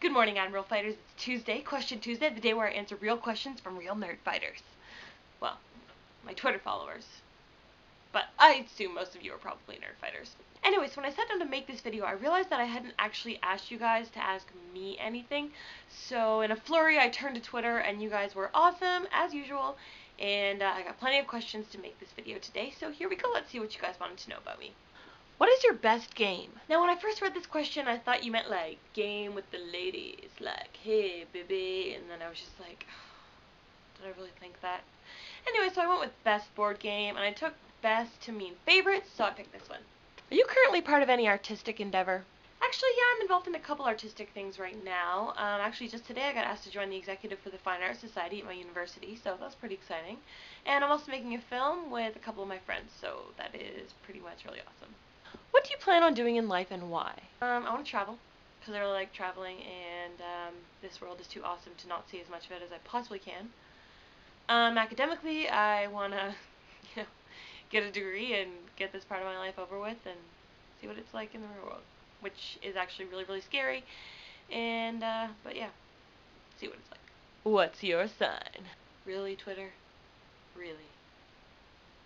Good morning, Admiral Fighters. It's Tuesday, Question Tuesday, the day where I answer real questions from real nerd fighters. Well, my Twitter followers. But I assume most of you are probably nerd fighters. Anyways, when I sat down to make this video, I realized that I hadn't actually asked you guys to ask me anything. So in a flurry, I turned to Twitter, and you guys were awesome, as usual. And I got plenty of questions to make this video today, so here we go. Let's see what you guys wanted to know about me. What is your best game? Now, when I first read this question, I thought you meant, like, game with the ladies. Like, hey, baby. And then I was just like, did I really think that? Anyway, so I went with best board game, and I took best to mean favorites, so I picked this one. Are you currently part of any artistic endeavor? Actually, yeah, I'm involved in a couple artistic things right now. Actually, just today I got asked to join the executive for the Fine Arts Society at my university, so that's pretty exciting. And I'm also making a film with a couple of my friends, so that is pretty much really awesome. What do you plan on doing in life and why? I want to travel, because I really like traveling, and this world is too awesome to not see as much of it as I possibly can. Academically, I want to, get a degree and get this part of my life over with and see what it's like in the real world, which is actually really, really scary. And, but yeah, see what it's like. What's your sign? Really, Twitter? Really?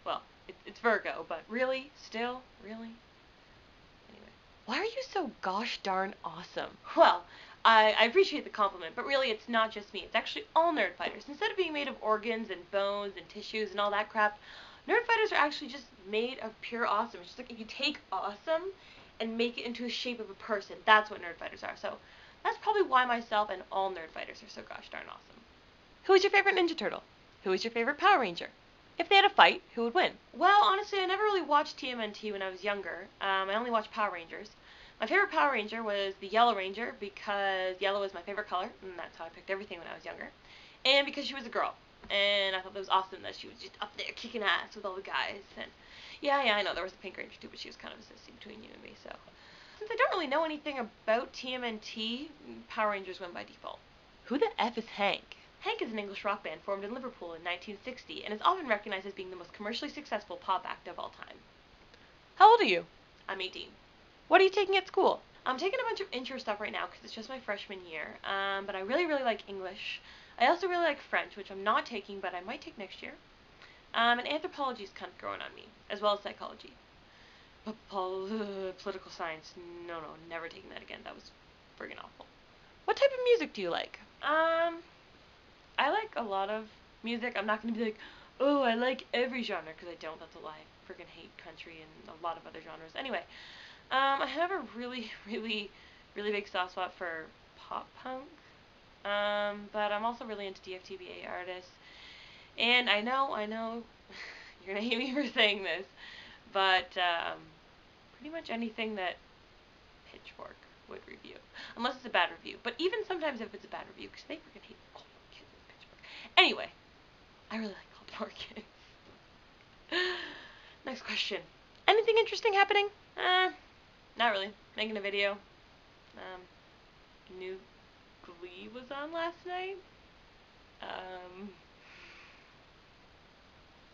Well, it's Virgo, but really? Still? Really? Why are you so gosh darn awesome? Well, I appreciate the compliment, but really it's not just me. It's actually all nerd fighters. Instead of being made of organs and bones and tissues and all that crap, nerd fighters are actually just made of pure awesome. It's just like if you take awesome and make it into a shape of a person, that's what nerd fighters are. So that's probably why myself and all nerd fighters are so gosh darn awesome. Who is your favorite Ninja Turtle? Who is your favorite Power Ranger? If they had a fight, who would win? Well, honestly, I never really watched TMNT when I was younger. I only watched Power Rangers. My favorite Power Ranger was the Yellow Ranger because yellow was my favorite color, and that's how I picked everything when I was younger. And because she was a girl. And I thought that was awesome that she was just up there kicking ass with all the guys. And yeah, I know, there was a Pink Ranger too, but she was kind of a sissy between you and me, so. Since I don't really know anything about TMNT, Power Rangers win by default. Who the F is Hank? Hank is an English rock band formed in Liverpool in 1960 and is often recognized as being the most commercially successful pop act of all time. How old are you? I'm 18. What are you taking at school? I'm taking a bunch of intro stuff right now because it's just my freshman year, but I really, really like English. I also really like French, which I'm not taking, but I might take next year. And anthropology is kind of growing on me, as well as psychology. But political science, no, never taking that again. That was friggin' awful. What type of music do you like? I like a lot of music. I'm not going to be like, oh, I like every genre, because I don't. That's a lie. I friggin' hate country and a lot of other genres. Anyway, I have a really, really, really big soft spot for pop punk, but I'm also really into DFTBA artists. And I know, you're going to hate me for saying this, but pretty much anything that Pitchfork would review, unless it's a bad review. But even sometimes if it's a bad review, because they freaking hate all the kids in Pitchfork. Anyway, I really like all the poor kids. Next question. Anything interesting happening? Not really. Making a video. New Glee was on last night.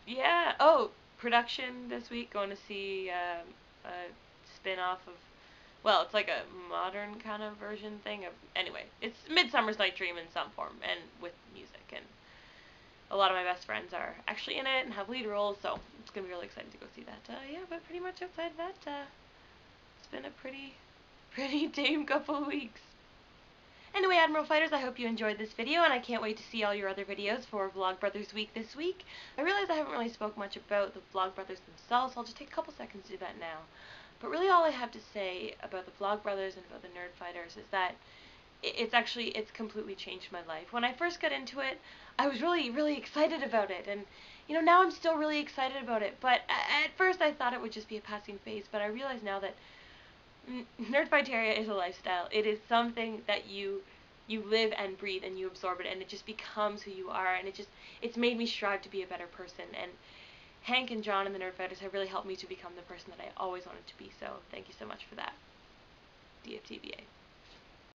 Yeah. Oh, production this week. Going to see a spin-off of, well, it's like a modern kind of version thing of, anyway, it's Midsummer's Night Dream in some form, and with music, and a lot of my best friends are actually in it and have lead roles, so it's going to be really exciting to go see that. Yeah, but pretty much outside that, it's been a pretty tame couple of weeks. Anyway, Admiral Fighters, I hope you enjoyed this video, and I can't wait to see all your other videos for Vlogbrothers Week this week. I realize I haven't really spoke much about the Vlogbrothers themselves, so I'll just take a couple seconds to do that now. But really all I have to say about the Vlogbrothers and about the Nerd Fighters is that it's completely changed my life. When I first got into it, I was really, really excited about it, and now I'm still really excited about it. But at first I thought it would just be a passing phase, but I realize now that Nerdfighteria is a lifestyle. It is something that you live and breathe and you absorb it, and it just becomes who you are, and it's made me strive to be a better person. And Hank and John and the Nerdfighters have really helped me to become the person that I always wanted to be, so thank you so much for that. DFTBA.